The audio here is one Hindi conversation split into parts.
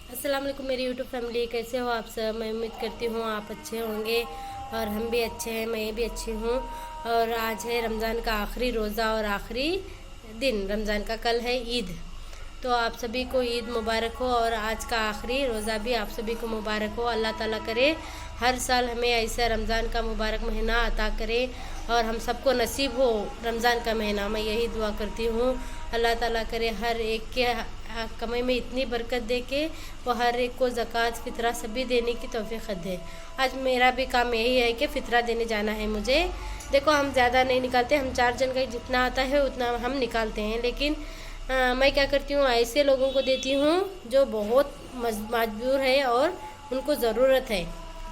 अस्सलाम वालेकुम मेरी यूट्यूब फैमिली, कैसे हो आप सब। मैं उम्मीद करती हूँ आप अच्छे होंगे और हम भी अच्छे हैं, मैं भी अच्छी हूँ। और आज है रमज़ान का आखिरी रोज़ा और आखिरी दिन रमज़ान का। कल है ईद, तो आप सभी को ईद मुबारक हो। और आज का आखिरी रोज़ा भी आप सभी को मुबारक हो। अल्लाह ताला करे हर साल हमें ऐसा रमज़ान का मुबारक महीना अता करे और हम सबको नसीब हो रमज़ान का महीना। मैं यही दुआ करती हूँ, अल्लाह ताला करे हर एक के कमाई में इतनी बरकत दे के वो हर एक को ज़कात फ़ितरा सभी देने की तौफीक दे। आज मेरा भी काम यही है कि फ़ितरा देने जाना है मुझे। देखो, हम ज़्यादा नहीं निकालते, हम 4 जन का जितना आता है उतना हम निकालते हैं, लेकिन मैं क्या करती हूँ, ऐसे लोगों को देती हूँ जो बहुत मजबूर है और उनको ज़रूरत है।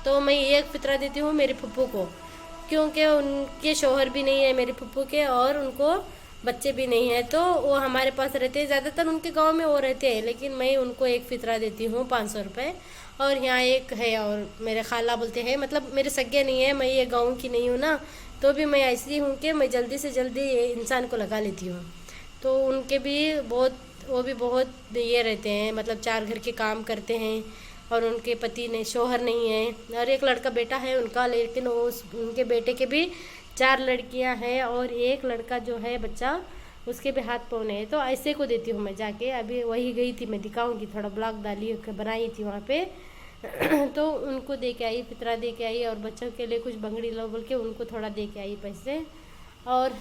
तो मैं एक फ़ितरा देती हूँ मेरे फुप्पू को, क्योंकि उनके शौहर भी नहीं है मेरे फुप्पू के, और उनको बच्चे भी नहीं है, तो वो हमारे पास रहते हैं। ज़्यादातर उनके गांव में वो रहते हैं, लेकिन मैं उनको एक फ़ितरा देती हूँ 500 रुपये। और यहाँ एक है, और मेरे खाला बोलते हैं, मतलब मेरे सगे नहीं है, मैं ये गाँव की नहीं हूँ ना, तो भी मैं ऐसी हूँ कि मैं जल्दी से जल्दी ये इंसान को लगा लेती हूँ। तो उनके भी बहुत, वो भी बहुत ये रहते हैं, मतलब 4 घर के काम करते हैं और उनके पति ने शौहर नहीं है, और एक लड़का बेटा है उनका, लेकिन वो उनके बेटे के भी 4 लड़कियां हैं और एक लड़का जो है बच्चा, उसके भी हाथ पाँव नहीं है। तो ऐसे को देती हूँ मैं जाके। अभी वही गई थी, मैं दिखाऊंगी, थोड़ा ब्लॉग डाली बनाई थी वहाँ पे तो उनको दे के आई, फितरा दे के आई, और बच्चों के लिए कुछ बंगड़ी लो बोल के उनको थोड़ा दे के आई पैसे। और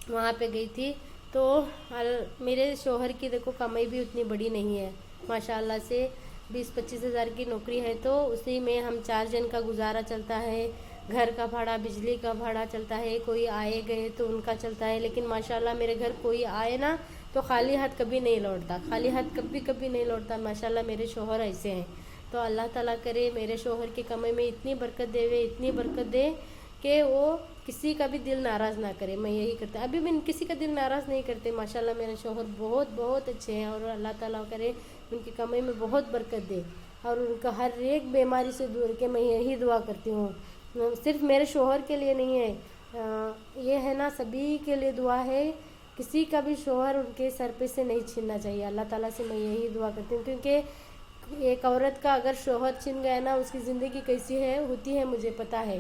वहाँ पे गई थी तो मेरे शोहर की देखो कमाई भी उतनी बड़ी नहीं है, माशाल्लाह से 20-25 हज़ार की नौकरी है, तो उसी में हम 4 जन का गुजारा चलता है। घर का भाड़ा, बिजली का भाड़ा चलता है, कोई आए गए तो उनका चलता है। लेकिन माशाल्लाह मेरे घर कोई आए ना तो खाली हाथ कभी नहीं लौटता, खाली हाथ कभी कभी नहीं लौटता। माशाल्लाह मेरे शोहर ऐसे हैं। तो अल्लाह ताला करे मेरे शोहर की कमाई में इतनी बरकत देवे, इतनी बरकत दे कि वो किसी का भी दिल नाराज़ ना करे। मैं यही करता, अभी भी किसी का दिल नाराज़ नहीं करते। माशाल्लाह मेरे शोहर बहुत बहुत अच्छे हैं, और अल्लाह ताला करे उनकी कमाई में बहुत बरकत दे और उनका हर एक बीमारी से दूर के। मैं यही दुआ करती हूँ, सिर्फ मेरे शोहर के लिए नहीं है, ये है ना, सभी के लिए दुआ है। किसी का भी शोहर उनके सर पे से नहीं छीनना चाहिए। अल्लाह ताला से मैं यही दुआ करती हूँ, क्योंकि एक औरत का अगर शोहर छीन गया ना, उसकी ज़िंदगी कैसी है होती है मुझे पता है,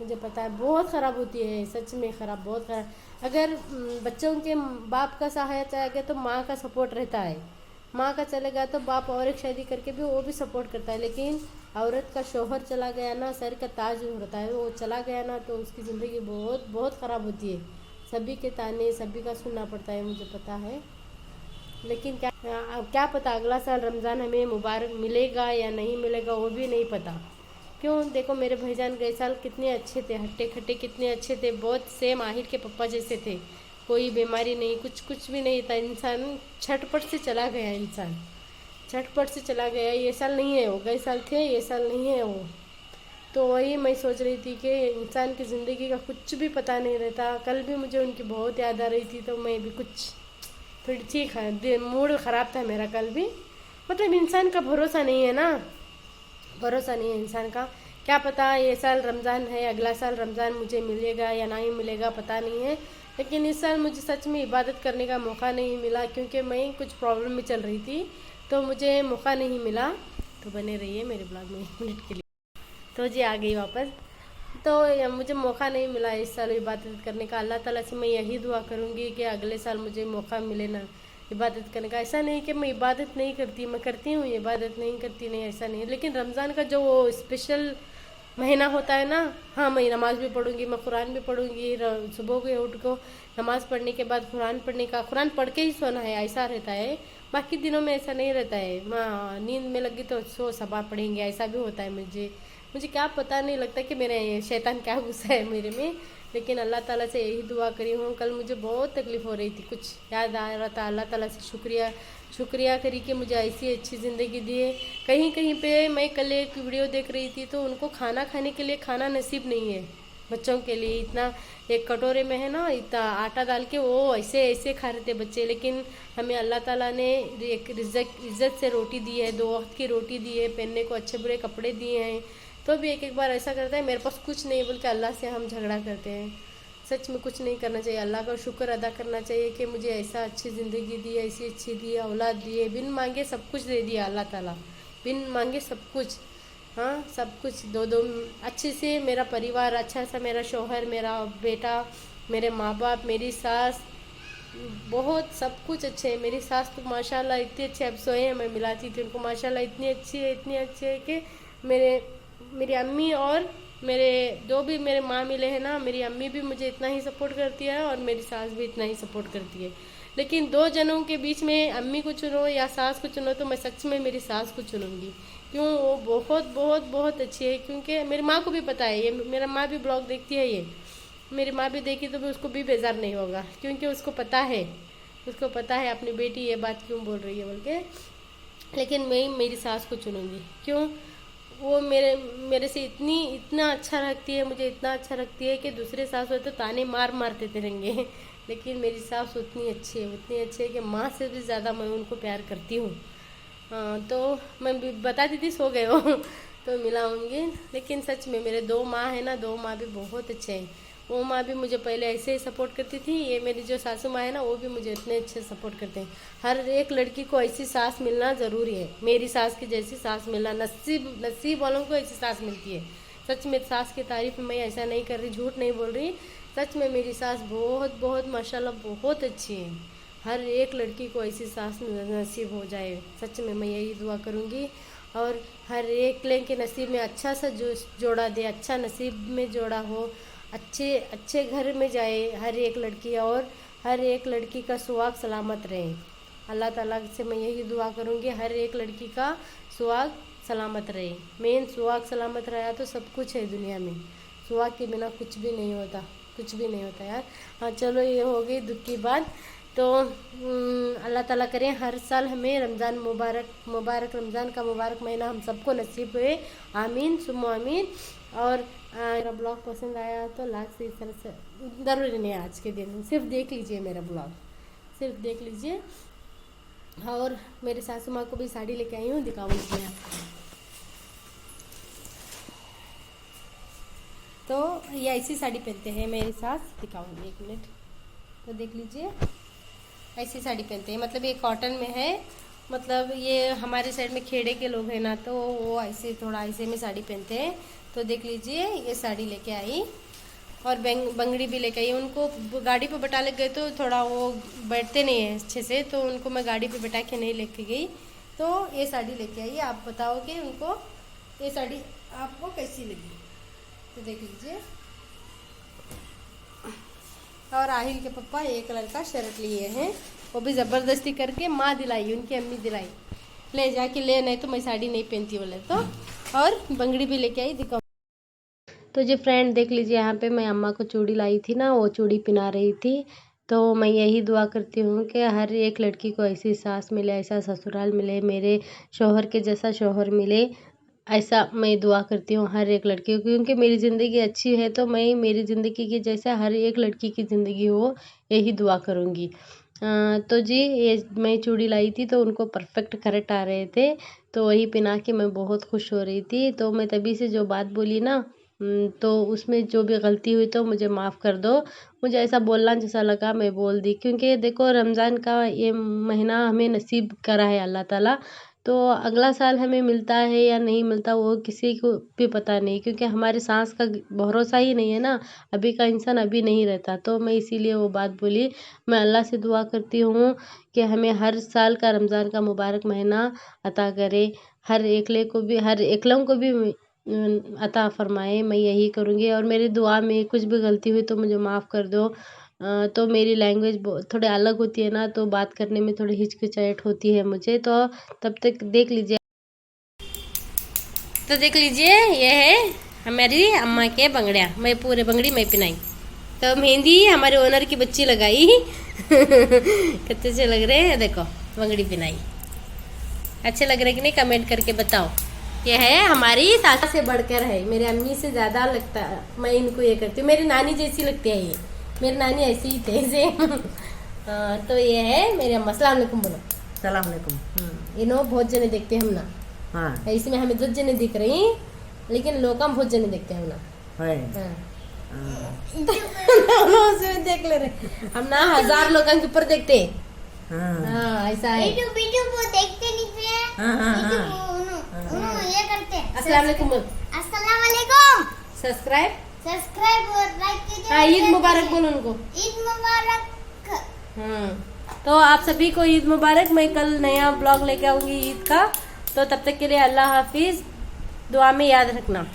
मुझे पता है बहुत ख़राब होती है, सच में ख़राब, बहुत ख़राब। अगर बच्चों के बाप का सहारा चला गया तो माँ का सपोर्ट रहता है, माँ का चले गया तो बाप और एक शादी करके भी वो भी सपोर्ट करता है। लेकिन औरत का शौहर चला गया ना, सर का ताज होता है, वो चला गया ना तो उसकी ज़िंदगी बहुत बहुत ख़राब होती है। सभी के ताने सभी का सुनना पड़ता है, मुझे पता है। लेकिन क्या पता अगला साल रमज़ान हमें मुबारक मिलेगा या नहीं मिलेगा, वो भी नहीं पता। क्यों, देखो मेरे भाईजान गए साल कितने अच्छे थे, हट्टे खट्टे कितने अच्छे थे, बहुत सेम आहिर के पप्पा जैसे थे, कोई बीमारी नहीं, कुछ भी नहीं था। इंसान झटपट से चला गया, इंसान झटपट से चला गया। ये साल नहीं है वो, गए साल थे, ये साल नहीं है वो। तो वही मैं सोच रही थी कि इंसान की ज़िंदगी का कुछ भी पता नहीं रहता। कल भी मुझे उनकी बहुत याद आ रही थी, तो मैं भी कुछ थोड़ी ठीक है, मूड ख़राब था मेरा कल भी। मतलब इंसान का भरोसा नहीं है ना, भरोसा नहीं है इंसान का। क्या पता ये साल रमज़ान है, अगला साल रमज़ान मुझे मिलेगा या नहीं मिलेगा, पता नहीं है। लेकिन इस साल मुझे सच में इबादत करने का मौका नहीं मिला, क्योंकि मैं कुछ प्रॉब्लम में चल रही थी, तो मुझे मौका नहीं मिला। तो बने रहिए मेरे ब्लॉग में 1 मिनट के लिए। तो जी आ गई वापस। तो मुझे मौका नहीं मिला इस साल इबादत करने का। अल्लाह ताला से मैं यही दुआ करूँगी कि अगले साल मुझे मौका मिले ना इबादत करने का। ऐसा नहीं कि मैं इबादत नहीं करती, मैं करती हूँ, इबादत नहीं करती नहीं, ऐसा नहीं। लेकिन रमज़ान का जो वो स्पेशल महीना होता है ना, हाँ मैं नमाज़ भी पढ़ूँगी, मैं कुरान भी पढ़ूँगी। सुबह के उठ को नमाज़ पढ़ने के बाद कुरान पढ़ने का, कुरान पढ़ के ही सोना है, ऐसा रहता है। बाकी दिनों में ऐसा नहीं रहता है, माँ नींद में लगी तो सो सबा पढ़ेंगे, ऐसा भी होता है। मुझे क्या पता नहीं लगता कि मेरे शैतान क्या गुस्सा है मेरे में। लेकिन अल्लाह ताला से यही दुआ करी हूँ। कल मुझे बहुत तकलीफ़ हो रही थी, कुछ याद आ रहा था, अल्लाह ताला से शुक्रिया करी कि मुझे ऐसी अच्छी ज़िंदगी दी है। कहीं कहीं पे मैं कल एक वीडियो देख रही थी, तो उनको खाना खाने के लिए खाना नसीब नहीं है बच्चों के लिए। इतना एक कटोरे में है ना, इतना आटा डाल के वो ऐसे ऐसे खा रहे थे बच्चे। लेकिन हमें अल्लाह ताला ने एक इज़्ज़त से रोटी दी है, 2 वक्त की रोटी दी है, पहनने को अच्छे बुरे कपड़े दिए हैं। तो भी एक बार ऐसा करता है मेरे पास कुछ नहीं बोल के अल्लाह से हम झगड़ा करते हैं। सच में कुछ नहीं करना चाहिए, अल्लाह का शुक्र अदा करना चाहिए कि मुझे ऐसा अच्छी ज़िंदगी दी, ऐसी अच्छी दी, औलाद दिए, बिन मांगे सब कुछ दे दिया अल्लाह ताला, बिन मांगे सब कुछ। हाँ, सब कुछ दो दो अच्छे से, मेरा परिवार अच्छा सा, मेरा शौहर, मेरा बेटा, मेरे माँ बाप, मेरी सास, बहुत सब कुछ अच्छे है। मेरी सास तो माशाल्लाह इतनी अच्छी, अब सोए हैं, मैं मिलाती थी उनको, माशाल्लाह इतनी अच्छी है, इतनी अच्छी है कि मेरी अम्मी और मेरे जो भी मेरे माँ मिले हैं ना, मेरी अम्मी भी मुझे इतना ही सपोर्ट करती है और मेरी सास भी इतना ही सपोर्ट करती है। लेकिन दो जनों के बीच में अम्मी को चुनो या सास को चुनो तो मैं सच में मेरी सास को चुनूंगी। क्यों? वो बहुत बहुत बहुत अच्छी है, क्योंकि मेरी माँ को भी पता है, ये मेरा माँ भी ब्लॉग देखती है, ये मेरी माँ भी देखी तो भी उसको भी बेजार नहीं होगा, क्योंकि उसको पता है अपनी बेटी ये बात क्यों बोल रही है बोल के। लेकिन मैं मेरी सास को चुनूंगी। क्यों? वो मेरे से इतना अच्छा रखती है, मुझे इतना अच्छा रखती है कि दूसरे सास हो तो ताने मार देते रहेंगे लेकिन मेरी सास उतनी अच्छी है कि माँ से भी ज़्यादा मैं उनको प्यार करती हूँ। तो मैं बताती थी सो गए हो तो मिलाऊंगी। लेकिन सच में मेरे दो माँ है ना, दो माँ भी बहुत अच्छे हैं। वो माँ भी मुझे पहले ऐसे ही सपोर्ट करती थी, ये मेरी जो सासू माँ है ना वो भी मुझे इतने अच्छे सपोर्ट करते हैं। हर एक लड़की को ऐसी सास मिलना ज़रूरी है, मेरी सास की जैसी सास मिलना, नसीब वालों को ऐसी सास मिलती है। सच में सास की तारीफ मैं ऐसा नहीं कर रही, झूठ नहीं बोल रही, सच में मेरी सास बहुत बहुत माशाल्लाह बहुत अच्छी है। हर एक लड़की को ऐसी सास नसीब हो जाए, सच में मैं यही दुआ करूँगी। और हर एक के नसीब में अच्छा सा जोड़ा दे, अच्छा नसीब में जोड़ा हो, अच्छे घर में जाए हर एक लड़की, और हर एक लड़की का सुहाग सलामत रहे। अल्लाह ताला से मैं यही दुआ करूँगी, हर एक लड़की का सुहाग सलामत रहे। मेन सुहाग सलामत रहा तो सब कुछ है दुनिया में, सुहाग के बिना कुछ भी नहीं होता, कुछ भी नहीं होता यार। हाँ चलो, ये हो गई दुख की बात। तो अल्लाह ताला करें हर साल हमें रमज़ान मुबारक रमज़ान का मुबारक महीना हम सबको नसीब हुए, आमीन सुम्मा आमीन। और मेरा ब्लॉग पसंद आया तो लाइक से इस तरह से ज़रूरी नहीं है, आज के दिन सिर्फ देख लीजिए मेरा ब्लॉग, सिर्फ देख लीजिए। और मेरे सासू माँ को भी साड़ी लेके आई हूँ, दिखाऊंगी मैं आपको। तो ये ऐसी साड़ी पहनते हैं मेरी सास, दिखाऊंगी एक मिनट, तो देख लीजिए ऐसी साड़ी पहनते हैं। मतलब ये कॉटन में है, मतलब ये हमारे साइड में खेड़े के लोग हैं ना, तो वो ऐसे थोड़ा ऐसे में साड़ी पहनते हैं। तो देख लीजिए ये साड़ी लेके आई, और बंगड़ी भी लेके आई। उनको गाड़ी पे बैठा ले गए तो थोड़ा वो बैठते नहीं है अच्छे से, तो उनको मैं गाड़ी पे बैठा के नहीं लेके गई, तो ये साड़ी लेके आई। आप बताओगे उनको ये साड़ी आपको कैसी लगी, तो देख लीजिए। और आहिल के पापा एक कलर का शर्ट लिए हैं, वो भी ज़बरदस्ती करके माँ दिलाई, उनकी अम्मी दिलाई, ले जाके ले, नहीं तो मैं साड़ी नहीं पहनती बोले तो। और बंगड़ी भी लेके आई, दिखाओ। तो जी फ्रेंड देख लीजिए, यहाँ पे मैं अम्मा को चूड़ी लाई थी ना, वो चूड़ी पिना रही थी। तो मैं यही दुआ करती हूँ कि हर एक लड़की को ऐसी सास मिले, ऐसा ससुराल मिले, मेरे शौहर के जैसा शौहर मिले, ऐसा मैं दुआ करती हूँ हर एक लड़की को। क्योंकि मेरी ज़िंदगी अच्छी है तो मैं मेरी ज़िंदगी की जैसा हर एक लड़की की ज़िंदगी हो, यही दुआ करूँगी। तो जी ये मैं चूड़ी लाई थी तो उनको परफेक्ट करेक्ट आ रहे थे, तो वही पहना के मैं बहुत खुश हो रही थी। तो मैं तभी से जो बात बोली ना, तो उसमें जो भी गलती हुई तो मुझे माफ़ कर दो। मुझे ऐसा बोलना जैसा लगा मैं बोल दी, क्योंकि देखो रमज़ान का ये महीना हमें नसीब करा है अल्लाह ताला, तो अगला साल हमें मिलता है या नहीं मिलता वो किसी को भी पता नहीं, क्योंकि हमारे सांस का भरोसा ही नहीं है ना, अभी का इंसान अभी नहीं रहता। तो मैं इसीलिए वो बात बोली। मैं अल्लाह से दुआ करती हूँ कि हमें हर साल का रमज़ान का मुबारक महीना अता करे, हर एकले को भी, हर एकलों को भी अता फरमाए, मैं यही करूँगी। और मेरी दुआ में कुछ भी गलती हुई तो मुझे माफ़ कर दो। तो मेरी लैंग्वेज थोड़ी अलग होती है ना, तो बात करने में थोड़ी हिचकिचाहट होती है मुझे, तो तब तक देख लीजिए। तो देख लीजिए ये है हमारी अम्मा के बंगड़ियाँ, मैं पूरे बंगड़ी मैं पिनाई। तो मेहंदी हमारे ओनर की बच्ची लगाई कितने अच्छे लग रहे हैं, देखो बंगड़ी पिनाई, अच्छे लग रहे कि नहीं कमेंट करके बताओ। ये है हमारी सास से बढ़कर है, मेरे अम्मी से ज़्यादा लगता मैं इनको ये करती हूँ, मेरी नानी जैसी लगती है ये, मेरी नानी ऐसी ही थे ऐसे तो ये है मेरे अम्मा। सलाम अलैकुम बोलो। सलाम अलैकुम। इन्हों बहुत जने देखते हम ना, हाँ इसमें हमें 2 जने दिख रही, लेकिन लोग हम बहुत जने देखते हैं हम ना। है। हाँ दोनों उसमें देख ले रहे हम ना 1000 लोगों के ऊपर देखते हैं। हाँ हाँ ऐसा है। यूट्यूब वो देखते नहीं थे। हाँ हाँ हाँ ये करते हैं। अस्सलाम वालेकुम बोल। अस्सलाम वालेकुम। सब्सक्राइब। सब्सक्राइब और लाइक कीजिए। हाँ ईद मुबारक बोल उनको। ईद मुबारक। हाँ तो आप सभी को ईद मुबारक। मैं कल नया ब्लॉग लेके आऊंगी ईद का, तो तब तक के लिए अल्लाह हाफिज, दुआ में याद रखना।